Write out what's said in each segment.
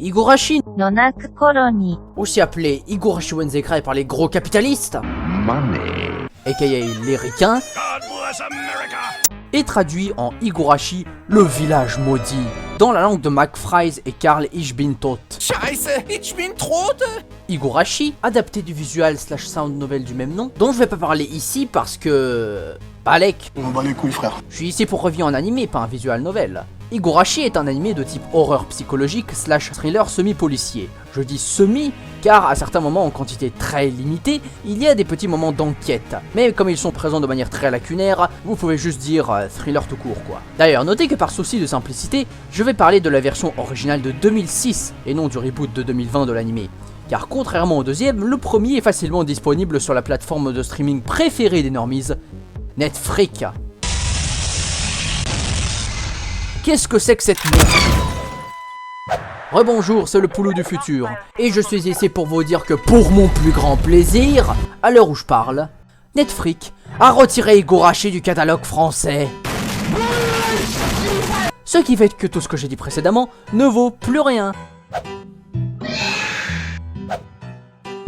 Higurashi, 夜泣く頃に aussi appelé Higurashi Wenzekai par les gros capitalistes, Money. aka les ricains, est traduit en Higurashi, le village maudit, dans la langue de McFries et Karl Ich bin tot. Scheiße, ich bin tot. Higurashi, adapté du visual slash sound novel du même nom, dont je vais pas parler ici parce que... Balek. On bat les couilles, frère. Je suis ici pour review en animé, pas un visual novel. Higurashi est un animé de type horreur psychologique slash thriller semi-policier. Je dis semi car à certains moments en quantité très limitée, il y a des petits moments d'enquête. Mais comme ils sont présents de manière très lacunaire, vous pouvez juste dire thriller tout court quoi. D'ailleurs, notez que par souci de simplicité, je vais parler de la version originale de 2006 et non du reboot de 2020 de l'animé. Car contrairement au deuxième, le premier est facilement disponible sur la plateforme de streaming préférée des normies, Netflix. Qu'est-ce que c'est que cette merde? Rebonjour, c'est le Poulou du futur, et je suis ici pour vous dire que pour mon plus grand plaisir, à l'heure où je parle, Netflix a retiré Higurashi du catalogue français. Ce qui fait que tout ce que j'ai dit précédemment ne vaut plus rien.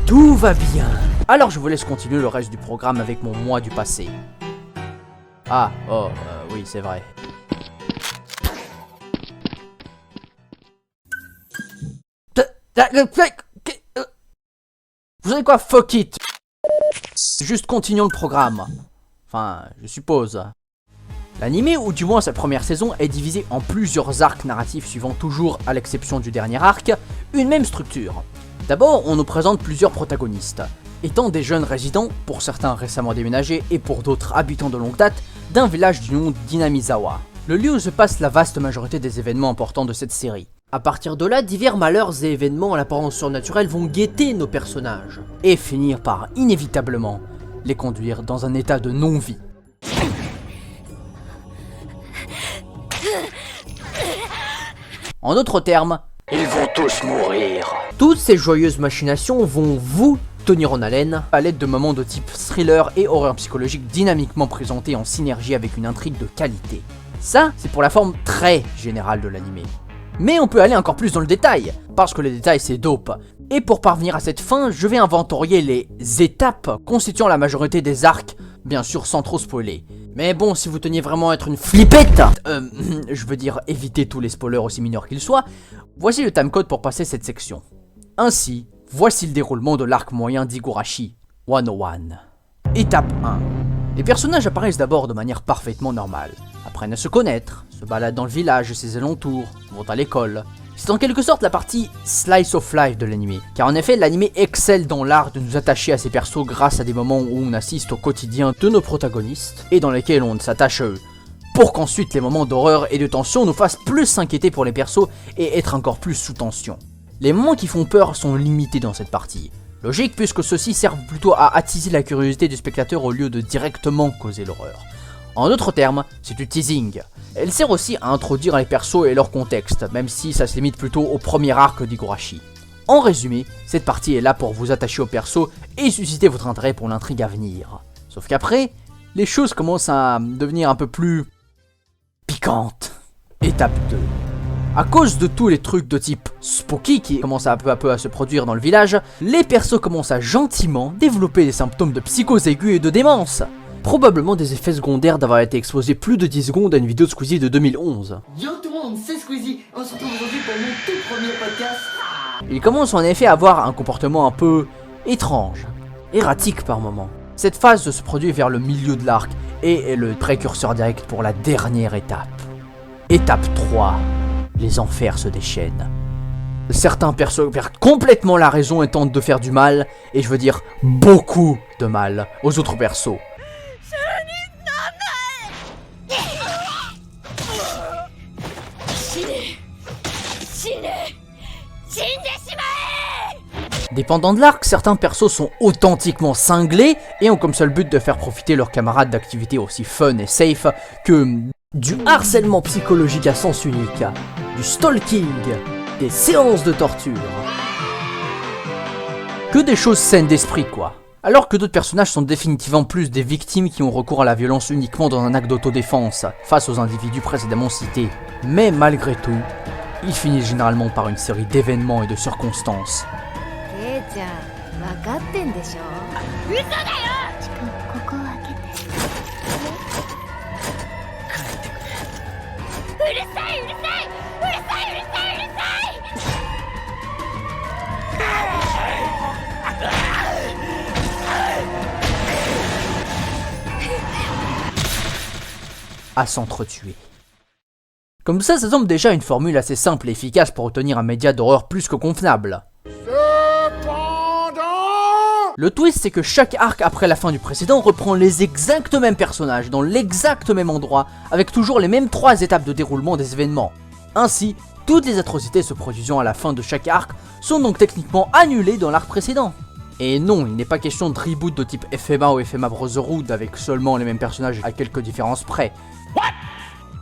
Tout va bien. Alors je vous laisse continuer le reste du programme avec mon moi du passé. Ah, oui, c'est vrai. Vous savez quoi, fuck it. Juste continuons le programme. Enfin, je suppose. L'anime, ou du moins sa première saison, est divisé en plusieurs arcs narratifs suivant toujours, à l'exception du dernier arc, une même structure. D'abord, on nous présente plusieurs protagonistes, étant des jeunes résidents, pour certains récemment déménagés et pour d'autres habitants de longue date, d'un village du nom d'Inamizawa, le lieu où se passe la vaste majorité des événements importants de cette série. A partir de là, divers malheurs et événements à l'apparence surnaturelle vont guetter nos personnages, et finir par, inévitablement, les conduire dans un état de non-vie. En d'autres termes, ils vont tous mourir. Toutes ces joyeuses machinations vont vous tenir en haleine à l'aide de moments de type thriller et horreur psychologique dynamiquement présentés en synergie avec une intrigue de qualité. Ça, c'est pour la forme très générale de l'anime. Mais on peut aller encore plus dans le détail, parce que le détail c'est dope. Et pour parvenir à cette fin, je vais inventorier les étapes constituant la majorité des arcs, bien sûr sans trop spoiler. Mais bon, si vous teniez vraiment à être une flippette, je veux dire éviter tous les spoilers aussi mineurs qu'ils soient, voici le timecode pour passer cette section. Ainsi, voici le déroulement de l'arc moyen d'Higurashi 101. Étape 1. Les personnages apparaissent d'abord de manière parfaitement normale, apprennent à se connaître, se baladent dans le village et ses alentours, vont à l'école. C'est en quelque sorte la partie slice of life de l'anime, car en effet l'anime excelle dans l'art de nous attacher à ces persos grâce à des moments où on assiste au quotidien de nos protagonistes, et dans lesquels on s'attache à eux, pour qu'ensuite les moments d'horreur et de tension nous fassent plus s'inquiéter pour les persos et être encore plus sous tension. Les moments qui font peur sont limités dans cette partie. Logique puisque ceux-ci servent plutôt à attiser la curiosité du spectateur au lieu de directement causer l'horreur. En d'autres termes, c'est du teasing. Elle sert aussi à introduire les persos et leur contexte, même si ça se limite plutôt au premier arc d'Higurashi. En résumé, cette partie est là pour vous attacher aux persos et susciter votre intérêt pour l'intrigue à venir. Sauf qu'après, les choses commencent à devenir un peu plus piquantes. Étape 2. À cause de tous les trucs de type spooky qui commencent à peu à se produire dans le village, les persos commencent à gentiment développer des symptômes de psychose aiguë et de démence. Probablement des effets secondaires d'avoir été exposé plus de 10 secondes à une vidéo de Squeezie de 2011. Yo tout le monde, c'est Squeezie, on se retrouve aujourd'hui pour mon tout premier podcast. Ils commencent en effet à avoir un comportement un peu étrange, erratique par moments. Cette phase se produit vers le milieu de l'arc et est le précurseur direct pour la dernière étape. Étape 3. Les enfers se déchaînent. Certains persos perdent complètement la raison et tentent de faire du mal, et je veux dire beaucoup de mal, aux autres persos. Dépendant de l'arc, certains persos sont authentiquement cinglés et ont comme seul but de faire profiter leurs camarades d'activités aussi fun et safe que du harcèlement psychologique à sens unique, du stalking, des séances de torture. Que des choses saines d'esprit quoi. Alors que d'autres personnages sont définitivement plus des victimes qui ont recours à la violence uniquement dans un acte d'autodéfense face aux individus précédemment cités. Mais malgré tout, il finit généralement par une série d'événements et de circonstances. À s'entretuer. Comme ça semble déjà une formule assez simple et efficace pour obtenir un média d'horreur plus que convenable. Le twist, c'est que chaque arc après la fin du précédent reprend les exacts mêmes personnages, dans l'exact même endroit, avec toujours les mêmes 3 étapes de déroulement des événements. Ainsi, toutes les atrocités se produisant à la fin de chaque arc sont donc techniquement annulées dans l'arc précédent. Et non, il n'est pas question de reboot de type FMA ou FMA Brotherhood avec seulement les mêmes personnages à quelques différences près.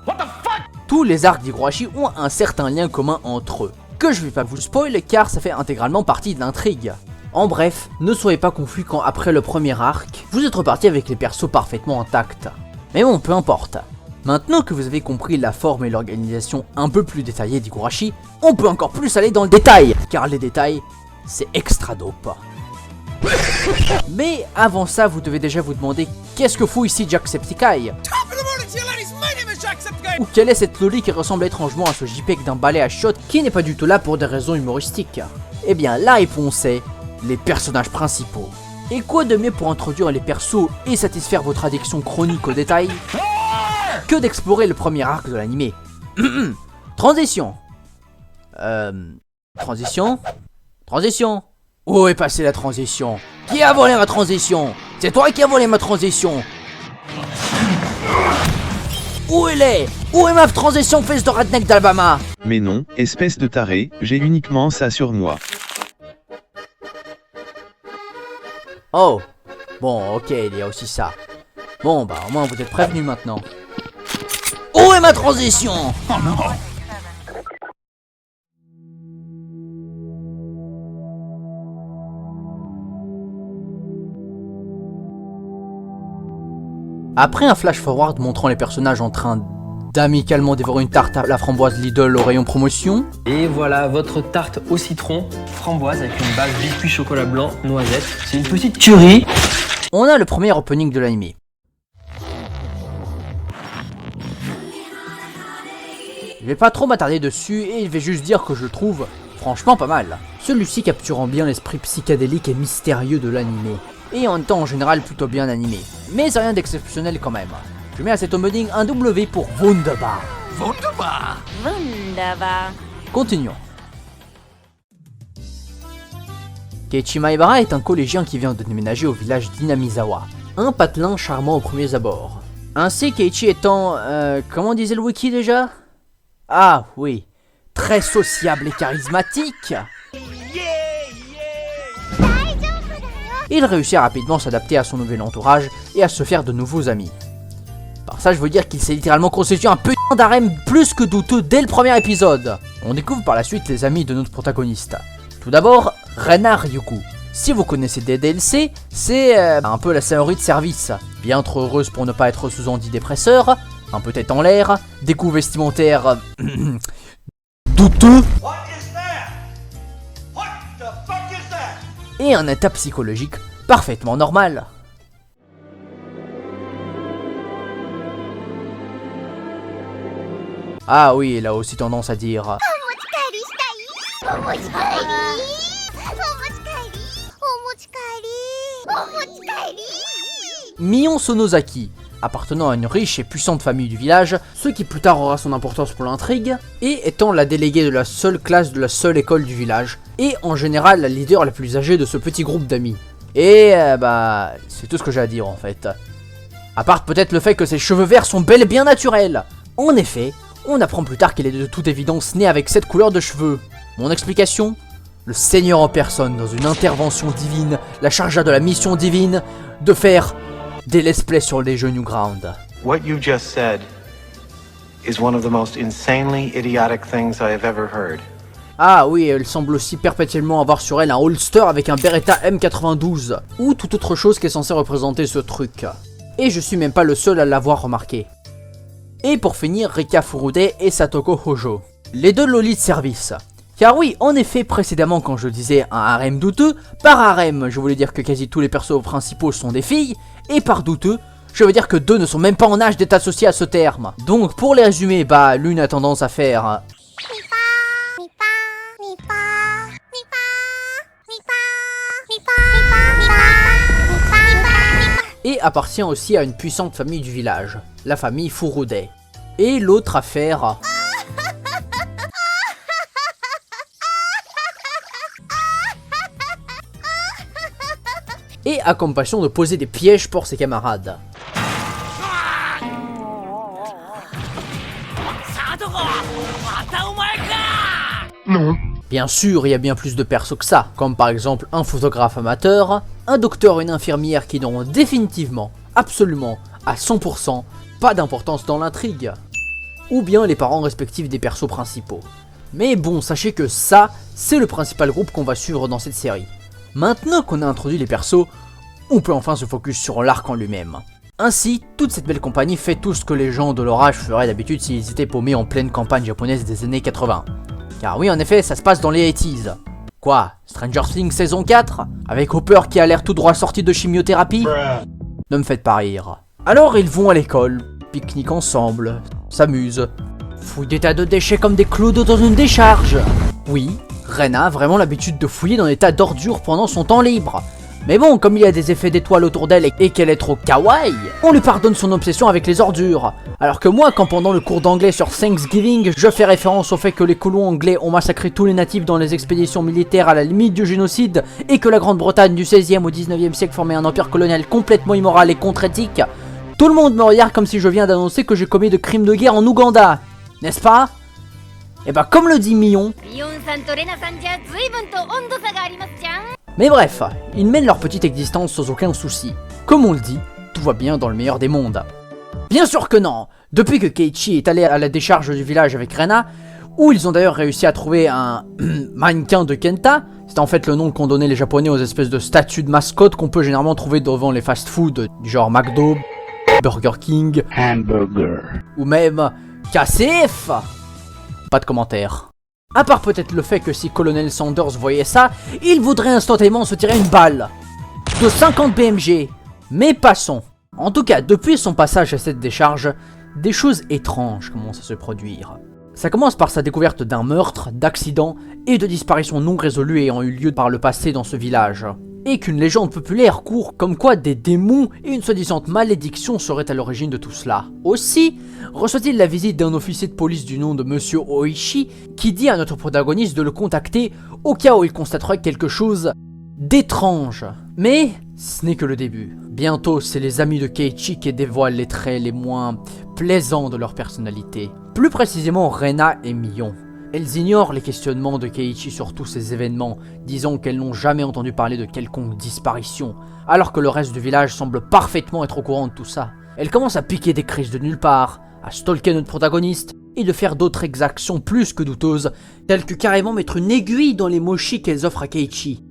What the fuck? Tous les arcs d'Higurashi ont un certain lien commun entre eux, que je vais pas vous spoil car ça fait intégralement partie de l'intrigue. En bref, ne soyez pas confus quand après le premier arc, vous êtes reparti avec les persos parfaitement intacts. Mais bon, peu importe. Maintenant que vous avez compris la forme et l'organisation un peu plus détaillée d'Higurashi, on peut encore plus aller dans le détail, car les détails, c'est extra dope. Mais avant ça, vous devez déjà vous demander qu'est-ce que fout ici Jacksepticeye? Ou quelle est cette loli qui ressemble étrangement à ce JPEG d'un balai à shot qui n'est pas du tout là pour des raisons humoristiques? Eh bien la réponse est les personnages principaux. Et quoi de mieux pour introduire les persos et satisfaire votre addiction chronique au détail que d'explorer le premier arc de l'anime. Transition. Transition. Où est passée la transition? Qui a volé ma transition? C'est toi qui as volé ma transition. Où elle est? Où est ma transition, fils de redneck d'Alabama? Mais non, espèce de taré, j'ai uniquement ça sur moi. Oh, bon, ok, il y a aussi ça. Bon, bah, au moins vous êtes prévenus maintenant. Où est ma transition? Oh non! Après un flash forward montrant les personnages en train d'amicalement dévorer une tarte à la framboise Lidl au rayon promotion. Et voilà votre tarte au citron, framboise avec une base biscuit chocolat blanc, noisette. C'est une petite tuerie. On a le premier opening de l'anime. Je vais pas trop m'attarder dessus et je vais juste dire que je le trouve franchement pas mal. Celui-ci capturant bien l'esprit psychédélique et mystérieux de l'anime. Et en même temps en général plutôt bien animé. Mais c'est rien d'exceptionnel quand même. Je mets à cet opening un W pour Wunderbar. Wunderbar. Continuons. Keiichi Maebara est un collégien qui vient de déménager au village d'Inamizawa. Un patelin charmant aux premiers abords. Ainsi Keiichi étant... comment disait le wiki déjà? Ah oui, très sociable et charismatique. Il réussit à rapidement s'adapter à son nouvel entourage et à se faire de nouveaux amis. Par ça je veux dire qu'il s'est littéralement constitué un putain d'harem plus que douteux dès le premier épisode. On découvre par la suite les amis de notre protagoniste. Tout d'abord, Rena Ryuku. Si vous connaissez des DLC, c'est un peu la Saori de service. Bien trop heureuse pour ne pas être sous antidépresseur, un peu tête en l'air, des goûts vestimentaires douteux. Et un état psychologique parfaitement normal. Ah oui, elle a aussi tendance à dire Mion Sonozaki, appartenant à une riche et puissante famille du village, ce qui plus tard aura son importance pour l'intrigue, et étant la déléguée de la seule classe de la seule école du village, et en général la leader la plus âgée de ce petit groupe d'amis. Et bah, c'est tout ce que j'ai à dire en fait. À part peut-être le fait que ses cheveux verts sont bel et bien naturels. En effet, on apprend plus tard qu'elle est de toute évidence née avec cette couleur de cheveux. Mon explication? Le Seigneur en personne, dans une intervention divine, la chargea de la mission divine de faire des let's play sur les jeux Newgrounds. What you just said is one of the most insanely idiotic things I have ever heard. Ah oui, elle semble aussi perpétuellement avoir sur elle un holster avec un Beretta M92, ou toute autre chose qui est censée représenter ce truc. Et je suis même pas le seul à l'avoir remarqué. Et pour finir, Rika Furude et Satoko Hojo. les deux lolis de service. Car oui, en effet, précédemment quand je disais un harem douteux, par harem je voulais dire que quasi tous les persos principaux sont des filles, et par douteux, je veux dire que deux ne sont même pas en âge d'être associés à ce terme. Donc pour les résumer, bah l'une a tendance à faire... et appartient aussi à une puissante famille du village, la famille Furude. Et l'autre à faire... et a comme passion de poser des pièges pour ses camarades. Non. Bien sûr, il y a bien plus de persos que ça, comme par exemple un photographe amateur, un docteur et une infirmière qui n'auront définitivement, absolument, à 100%, pas d'importance dans l'intrigue. Ou bien les parents respectifs des persos principaux. Mais bon, sachez que ça, c'est le principal groupe qu'on va suivre dans cette série. Maintenant qu'on a introduit les persos, on peut enfin se focus sur l'arc en lui-même. Ainsi, toute cette belle compagnie fait tout ce que les gens de leur âge feraient d'habitude s'ils étaient paumés en pleine campagne japonaise des années 80. Car oui, en effet, ça se passe dans les 80s. Quoi, Stranger Things saison 4 avec Hopper qui a l'air tout droit sorti de chimiothérapie? Ne me faites pas rire. Alors ils vont à l'école, pique-niquent ensemble, s'amusent, fouillent des tas de déchets comme des clodos dans une décharge. Oui, Rena a vraiment l'habitude de fouiller dans des tas d'ordures pendant son temps libre. Mais bon, comme il y a des effets d'étoiles autour d'elle et qu'elle est trop kawaii, on lui pardonne son obsession avec les ordures. Alors que moi, quand pendant le cours d'anglais sur Thanksgiving, je fais référence au fait que les colons anglais ont massacré tous les natifs dans les expéditions militaires à la limite du génocide, et que la Grande-Bretagne du 16e au 19e siècle formait un empire colonial complètement immoral et contre-éthique, tout le monde me regarde comme si je viens d'annoncer que j'ai commis de crimes de guerre en Ouganda. N'est-ce pas? Et bah comme le dit Mion... Mais bref, ils mènent leur petite existence sans aucun souci. Comme on le dit, tout va bien dans le meilleur des mondes. Bien sûr que non. Depuis que Keiichi est allé à la décharge du village avec Rena, où ils ont d'ailleurs réussi à trouver un mannequin de Kenta, c'est en fait le nom qu'ont donné les japonais aux espèces de statues de mascottes qu'on peut généralement trouver devant les fast-food du genre McDo, Burger King, Hamburger. ou même KCF. Pas de commentaire. À part peut-être le fait que si Colonel Sanders voyait ça, il voudrait instantanément se tirer une balle de 50 BMG. Mais passons. En tout cas, depuis son passage à cette décharge, des choses étranges commencent à se produire. Ça commence par sa découverte d'un meurtre, d'accidents et de disparitions non résolues ayant eu lieu par le passé dans ce village. Et qu'une légende populaire court comme quoi des démons et une soi-disant malédiction seraient à l'origine de tout cela. Aussi, reçoit-il la visite d'un officier de police du nom de Monsieur Oishi qui dit à notre protagoniste de le contacter au cas où il constaterait quelque chose d'étrange. Mais ce n'est que le début. Bientôt, c'est les amis de Keiichi qui dévoilent les traits les moins plaisants de leur personnalité. Plus précisément Rena et Mion. Elles ignorent les questionnements de Keiichi sur tous ces événements, disant qu'elles n'ont jamais entendu parler de quelconque disparition, alors que le reste du village semble parfaitement être au courant de tout ça. Elles commencent à piquer des crises de nulle part, à stalker notre protagoniste, et de faire d'autres exactions plus que douteuses, telles que carrément mettre une aiguille dans les mochis qu'elles offrent à Keiichi.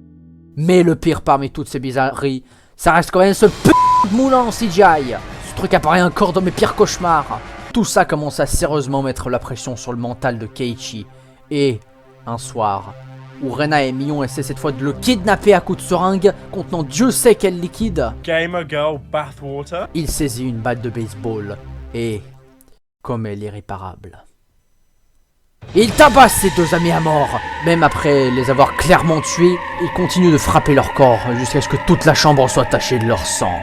Mais le pire parmi toutes ces bizarreries, ça reste quand même ce de moulin en CGI. Ce truc apparaît encore dans mes pires cauchemars. Tout ça commence à sérieusement mettre la pression sur le mental de Keiichi. Et, un soir, où Rena et Mion essaient cette fois de le kidnapper à coups de seringue, contenant Dieu sait quel liquide, Gamer girl bathwater. il saisit une batte de baseball. Et, comme elle est irréparable, il tabasse ses deux amis à mort. Même après les avoir clairement tués, il continue de frapper leur corps jusqu'à ce que toute la chambre soit tachée de leur sang.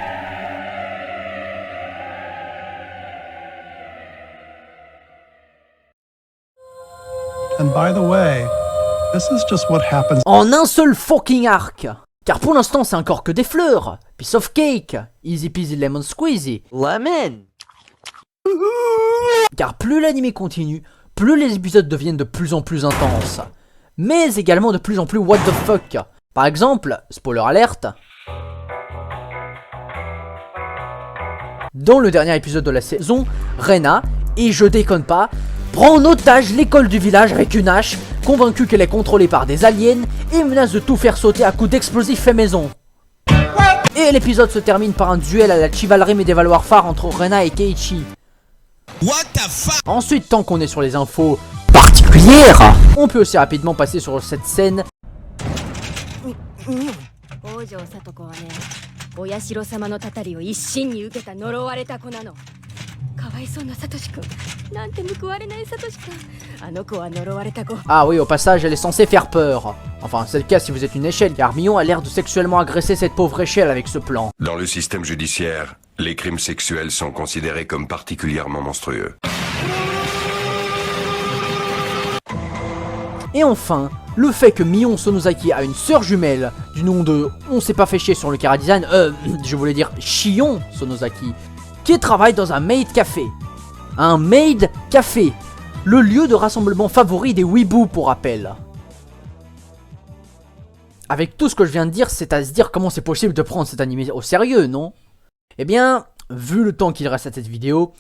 And by the way, this is just what happens. En un seul fucking arc. Car pour l'instant c'est encore que des fleurs. Piece of cake. Easy peasy lemon squeezy. Lemon. Car plus l'anime continue, plus les épisodes deviennent de plus en plus intenses. Mais également de plus en plus what the fuck. Par exemple, spoiler alerte, dans le dernier épisode de la saison, Rena, et je déconne pas, prend en otage l'école du village avec une hache, convaincue qu'elle est contrôlée par des aliens et menace de tout faire sauter à coups d'explosifs fait maison. Et l'épisode se termine par un duel à la Chivalry Medieval Warfare entre Rena et Keiichi. Ensuite, tant qu'on est sur les infos particulières particulière. On peut aussi rapidement passer sur cette scène Ah oui, au passage, elle est censée faire peur. Enfin, c'est le cas si vous êtes une échelle, car Mion a l'air de sexuellement agresser cette pauvre échelle avec ce plan. Dans le système judiciaire, les crimes sexuels sont considérés comme particulièrement monstrueux. Et enfin, le fait que Mion Sonozaki a une sœur jumelle du nom de... On s'est pas fait chier sur le chara-design, je voulais dire Shion Sonozaki, qui travaille dans un maid café. Un maid café, le lieu de rassemblement favori des weeboo pour rappel. Avec tout ce que je viens de dire, c'est à se dire comment c'est possible de prendre cet animé au sérieux, non? Eh bien, vu le temps qu'il reste à cette vidéo,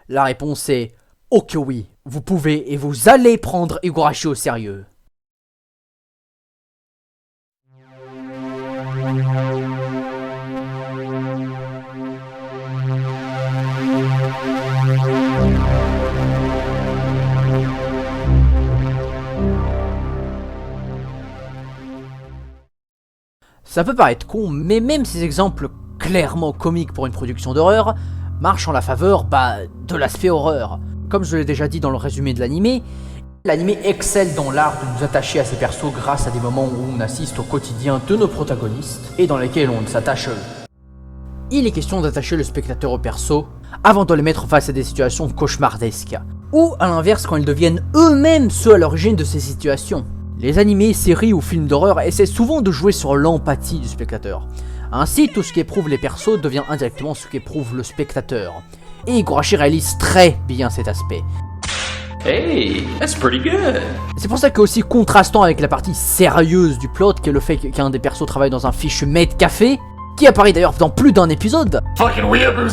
la réponse est... Oh que oui, vous pouvez et vous allez prendre Higurashi au sérieux. Ça peut paraître con, mais même ces exemples clairement comiques pour une production d'horreur marchent en la faveur de l'aspect horreur. Comme je l'ai déjà dit dans le résumé de l'animé, l'animé excelle dans l'art de nous attacher à ces persos grâce à des moments où on assiste au quotidien de nos protagonistes et dans lesquels on s'attache. Il est question d'attacher le spectateur aux persos avant de les mettre face à des situations cauchemardesques, ou à l'inverse quand ils deviennent eux-mêmes ceux à l'origine de ces situations. Les animés, séries ou films d'horreur essaient souvent de jouer sur l'empathie du spectateur. Ainsi, tout ce qu'éprouvent les persos devient indirectement ce qu'éprouve le spectateur. Et Higurashi réalise très bien cet aspect. Hey, that's pretty good. C'est pour ça que aussi contrastant avec la partie sérieuse du plot, qui est le fait qu'un des persos travaille dans un fichu maid café, qui apparaît d'ailleurs dans plus d'un épisode,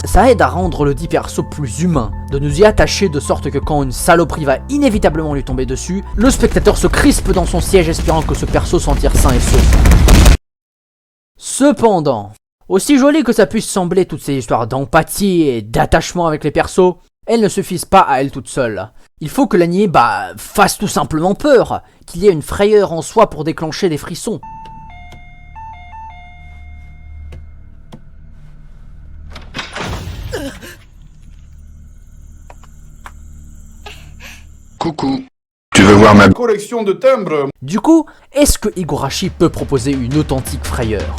ça aide à rendre le dit perso plus humain, de nous y attacher de sorte que quand une saloperie va inévitablement lui tomber dessus, le spectateur se crispe dans son siège espérant que ce perso s'en tire sain et sauf. Cependant, aussi joli que ça puisse sembler toutes ces histoires d'empathie et d'attachement avec les persos, elles ne suffisent pas à elles toutes seules. Il faut que l'anime fasse tout simplement peur, qu'il y ait une frayeur en soi pour déclencher des frissons. Coucou, tu veux voir ma collection de timbres? Du coup, est-ce que Higurashi peut proposer une authentique frayeur?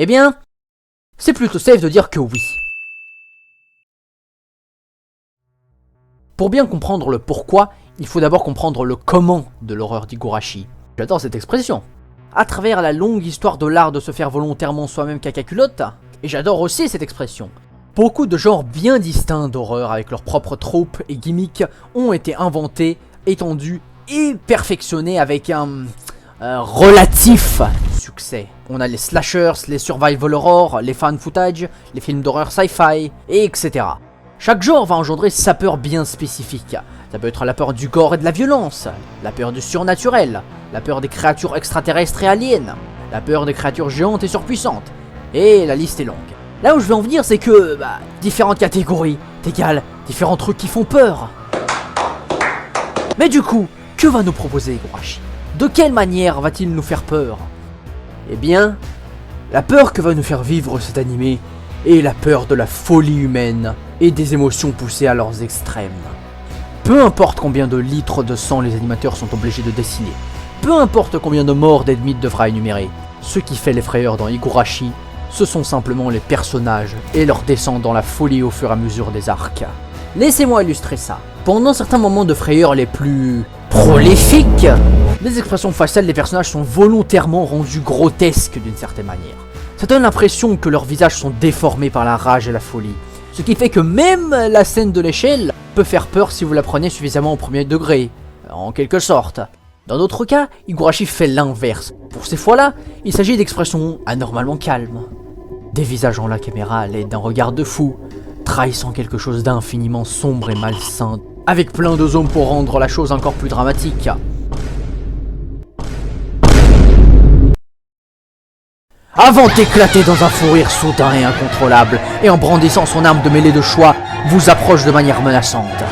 Eh bien, c'est plutôt safe de dire que oui. Pour bien comprendre le pourquoi, il faut d'abord comprendre le comment de l'horreur d'Higurashi. J'adore cette expression. À travers la longue histoire de l'art de se faire volontairement soi-même caca culotte, et j'adore aussi cette expression. Beaucoup de genres bien distincts d'horreur avec leurs propres tropes et gimmicks ont été inventés, étendus et perfectionnés avec un relatif succès. On a les slashers, les survival horror, les fan footage, les films d'horreur sci-fi, et etc. Chaque genre va engendrer sa peur bien spécifique. Ça peut être la peur du gore et de la violence, la peur du surnaturel, la peur des créatures extraterrestres et aliens, la peur des créatures géantes et surpuissantes, et la liste est longue. Là où je veux en venir, c'est que, différentes catégories, t'égales différents trucs qui font peur. Mais du coup, que va nous proposer Higurashi? De quelle manière va-t-il nous faire peur? Eh bien, la peur que va nous faire vivre cet animé est la peur de la folie humaine et des émotions poussées à leurs extrêmes. Peu importe combien de litres de sang les animateurs sont obligés de dessiner, peu importe combien de morts Dead Meat devra énumérer, ce qui fait les frayeurs dans Higurashi, ce sont simplement les personnages et leur descente dans la folie au fur et à mesure des arcs. Laissez-moi illustrer ça. Pendant certains moments de frayeur les plus prolifiques, les expressions faciales des personnages sont volontairement rendues grotesques d'une certaine manière. Ça donne l'impression que leurs visages sont déformés par la rage et la folie. Ce qui fait que même la scène de l'échelle peut faire peur si vous la prenez suffisamment au premier degré, en quelque sorte. Dans d'autres cas, Higurashi fait l'inverse. Pour ces fois-là, il s'agit d'expressions anormalement calmes, dévisageant la caméra à l'aide d'un regard de fou, trahissant quelque chose d'infiniment sombre et malsain, avec plein de zooms pour rendre la chose encore plus dramatique. Avant d'éclater dans un fou rire soudain et incontrôlable, et en brandissant son arme de mêlée de choix, vous approche de manière menaçante.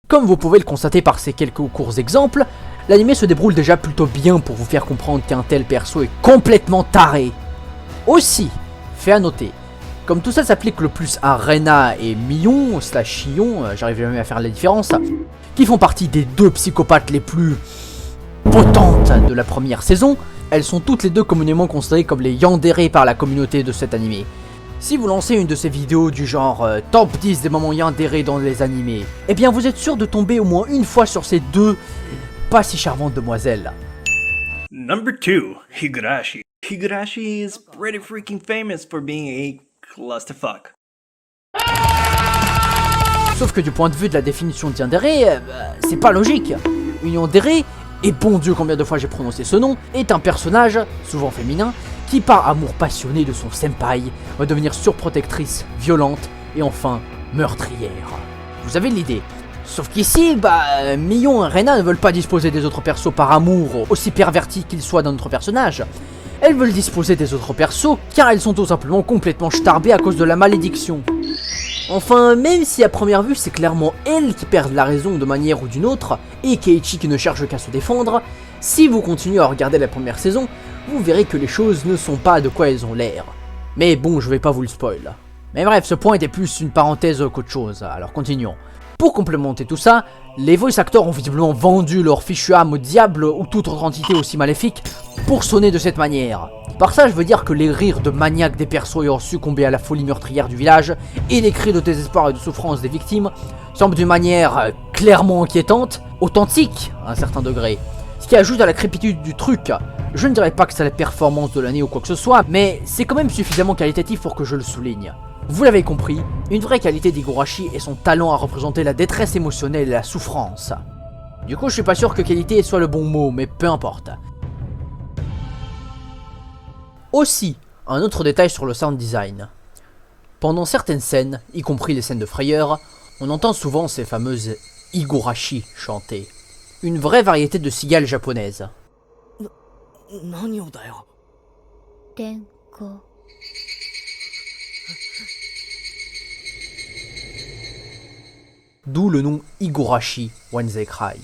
Comme vous pouvez le constater par ces quelques courts exemples, l'anime se débrouille déjà plutôt bien pour vous faire comprendre qu'un tel perso est complètement taré. Aussi, fait à noter, comme tout ça s'applique le plus à Rena et Mion, / Chion, j'arrive jamais à faire la différence, qui font partie des deux psychopathes les plus potentes de la première saison, elles sont toutes les deux communément considérées comme les yandere par la communauté de cet animé. Si vous lancez une de ces vidéos du genre top 10 des moments yandere dans les animés, eh bien vous êtes sûr de tomber au moins une fois sur ces deux pas si charmantes demoiselles. Number 2, Higurashi. Higurashi is pretty freaking famous for being a clusterfuck. Sauf que du point de vue de la définition de yandere, c'est pas logique. Une yandere, et bon Dieu combien de fois j'ai prononcé ce nom, est un personnage, souvent féminin, qui par amour passionné de son senpai, va devenir surprotectrice, violente et enfin meurtrière. Vous avez l'idée. Sauf qu'ici, Mion et Rena ne veulent pas disposer des autres persos par amour, aussi pervertis qu'ils soient d'un autre personnage. Elles veulent disposer des autres persos car elles sont tout simplement complètement starbées à cause de la malédiction. Enfin, même si à première vue c'est clairement elles qui perdent la raison de manière ou d'une autre, et Keiichi qui ne cherche qu'à se défendre, si vous continuez à regarder la première saison, vous verrez que les choses ne sont pas de quoi elles ont l'air. Mais bon, je vais pas vous le spoil. Mais bref, ce point était plus une parenthèse qu'autre chose, alors continuons. Pour complémenter tout ça, les voice actors ont visiblement vendu leur fichu âme au diable ou toute autre entité aussi maléfique pour sonner de cette manière. Par ça, je veux dire que les rires de maniaques des persos ayant succombé à la folie meurtrière du village et les cris de désespoir et de souffrance des victimes semblent d'une manière clairement inquiétante, authentique à un certain degré. Ce qui ajoute à la crépitude du truc. Je ne dirais pas que c'est la performance de l'année ou quoi que ce soit, mais c'est quand même suffisamment qualitatif pour que je le souligne. Vous l'avez compris, une vraie qualité d'Higurashi est son talent à représenter la détresse émotionnelle et la souffrance. Du coup, je suis pas sûr que qualité soit le bon mot, mais peu importe. Aussi, un autre détail sur le sound design. Pendant certaines scènes, y compris les scènes de frayeur, on entend souvent ces fameuses Higurashi chanter. Une vraie variété de cigales japonaises. D'où le nom Higurashi Wenzei-Cry,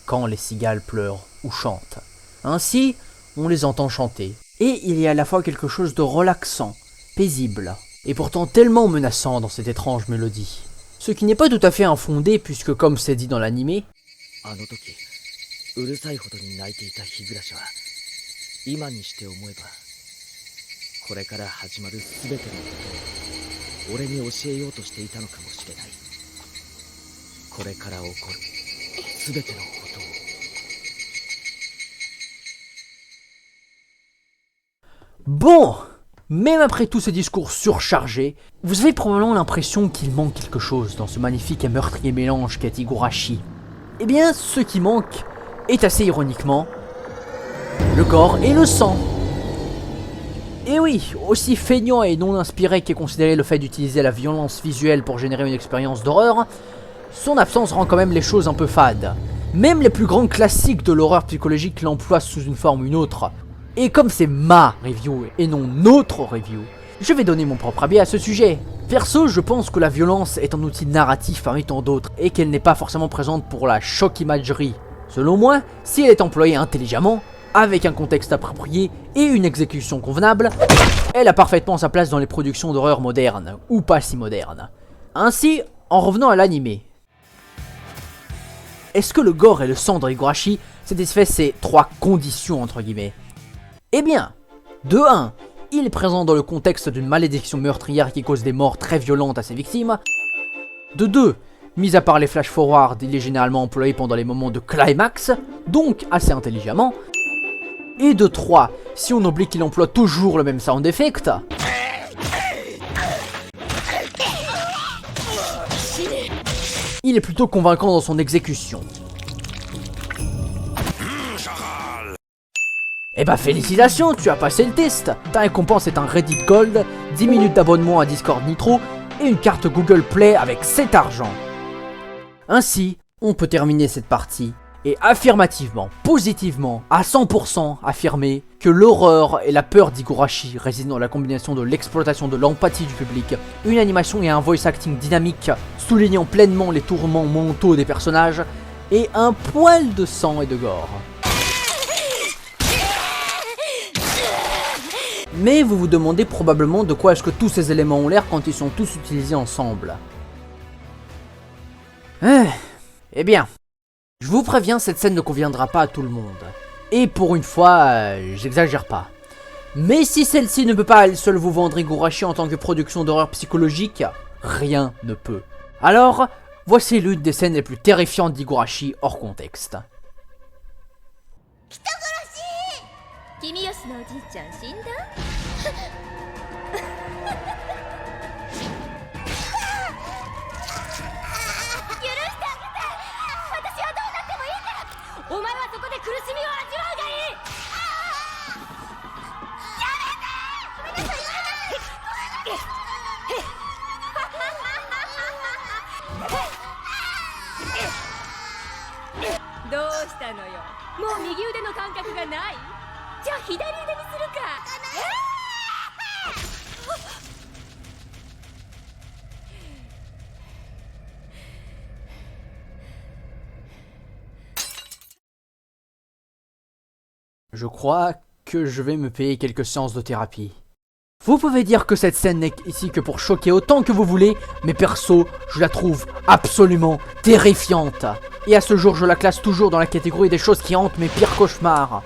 quand les cigales pleurent ou chantent. Ainsi, on les entend chanter. Et il y a à la fois quelque chose de relaxant, paisible, et pourtant tellement menaçant dans cette étrange mélodie. Ce qui n'est pas tout à fait infondé puisque comme c'est dit dans l'anime, bon, même après tous ces discours surchargés, vous avez probablement l'impression qu'il manque quelque chose dans ce magnifique et meurtrier mélange qu'est Higurashi. Eh bien, ce qui manque est assez ironiquement le gore et le sang. Et oui, aussi feignant et non inspiré qu'est considéré le fait d'utiliser la violence visuelle pour générer une expérience d'horreur, son absence rend quand même les choses un peu fades. Même les plus grands classiques de l'horreur psychologique l'emploient sous une forme ou une autre. Et comme c'est ma review et non notre review, je vais donner mon propre avis à ce sujet. Perso, je pense que la violence est un outil narratif parmi tant d'autres et qu'elle n'est pas forcément présente pour la choc imagerie. Selon moi, si elle est employée intelligemment, avec un contexte approprié et une exécution convenable, elle a parfaitement sa place dans les productions d'horreur modernes, ou pas si modernes. Ainsi, en revenant à l'anime, est-ce que le gore et le sang de Higurashi satisfait ces trois conditions entre guillemets? Eh bien, de 1, il est présent dans le contexte d'une malédiction meurtrière qui cause des morts très violentes à ses victimes. De 2, mis à part les flash-forward, il est généralement employé pendant les moments de climax, donc assez intelligemment. Et de 3, si on oublie qu'il emploie toujours le même sound effect, il est plutôt convaincant dans son exécution. Eh bah félicitations, tu as passé le test. Ta récompense est un Reddit Gold, 10 minutes d'abonnement à Discord Nitro et une carte Google Play avec 7 argent. Ainsi, on peut terminer cette partie et affirmativement, positivement, à 100% affirmer que l'horreur et la peur d'Higurashi résident dans la combinaison de l'exploitation de l'empathie du public, une animation et un voice acting dynamique soulignant pleinement les tourments mentaux des personnages et un poil de sang et de gore. Mais vous vous demandez probablement de quoi est-ce que tous ces éléments ont l'air quand ils sont tous utilisés ensemble. Eh bien, je vous préviens, cette scène ne conviendra pas à tout le monde. Et pour une fois, j'exagère pas. Mais si celle-ci ne peut pas à elle seule vous vendre Higurashi en tant que production d'horreur psychologique, rien ne peut. Alors, voici l'une des scènes les plus terrifiantes d'Higurashi hors contexte. Je crois que je vais me payer quelques séances de thérapie. Vous pouvez dire que cette scène n'est ici que pour choquer autant que vous voulez, mais perso, je la trouve absolument terrifiante. Et à ce jour, je la classe toujours dans la catégorie des choses qui hantent mes pires cauchemars.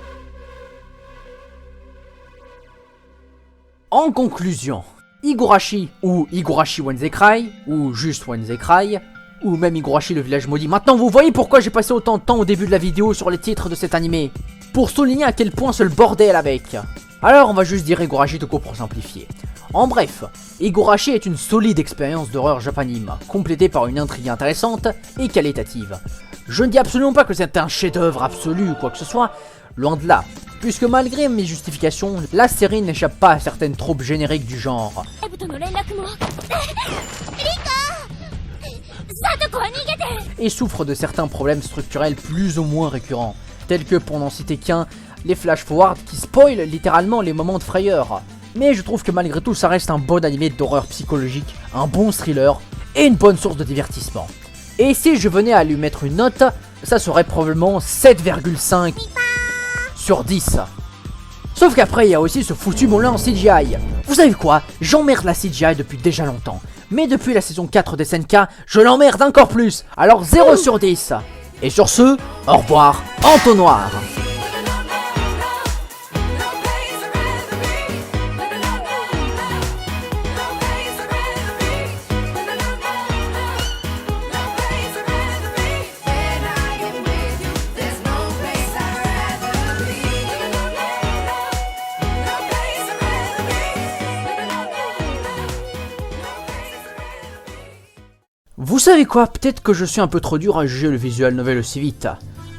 En conclusion, Higurashi, ou Higurashi Wednesday Cry, ou juste Wednesday Cry, ou même Higurashi le village maudit. Maintenant vous voyez pourquoi j'ai passé autant de temps au début de la vidéo sur les titres de cet animé. Pour souligner à quel point c'est le bordel avec. Alors on va juste dire Higurashi Toko pour simplifier. En bref, Higurashi est une solide expérience d'horreur japanime, complétée par une intrigue intéressante et qualitative. Je ne dis absolument pas que c'est un chef-d'œuvre absolu ou quoi que ce soit, loin de là, puisque malgré mes justifications, la série n'échappe pas à certaines tropes génériques du genre. Et souffre de certains problèmes structurels plus ou moins récurrents, tels que, pour n'en citer qu'un, les flash-forward qui spoilent littéralement les moments de frayeur. Mais je trouve que malgré tout ça reste un bon animé d'horreur psychologique, un bon thriller et une bonne source de divertissement. Et si je venais à lui mettre une note, ça serait probablement 7,5 sur 10. Sauf qu'après il y a aussi ce foutu moulin en CGI. Vous savez quoi, j'emmerde la CGI depuis déjà longtemps. Mais depuis la saison 4 des SNK, je l'emmerde encore plus. Alors 0 sur 10. Et sur ce, au revoir, entonnoir. Vous savez quoi, peut-être que je suis un peu trop dur à juger le visual novel aussi vite.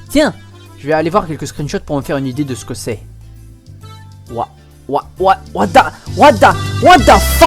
Tiens, je vais aller voir quelques screenshots pour me faire une idée de ce que c'est. What the fuck?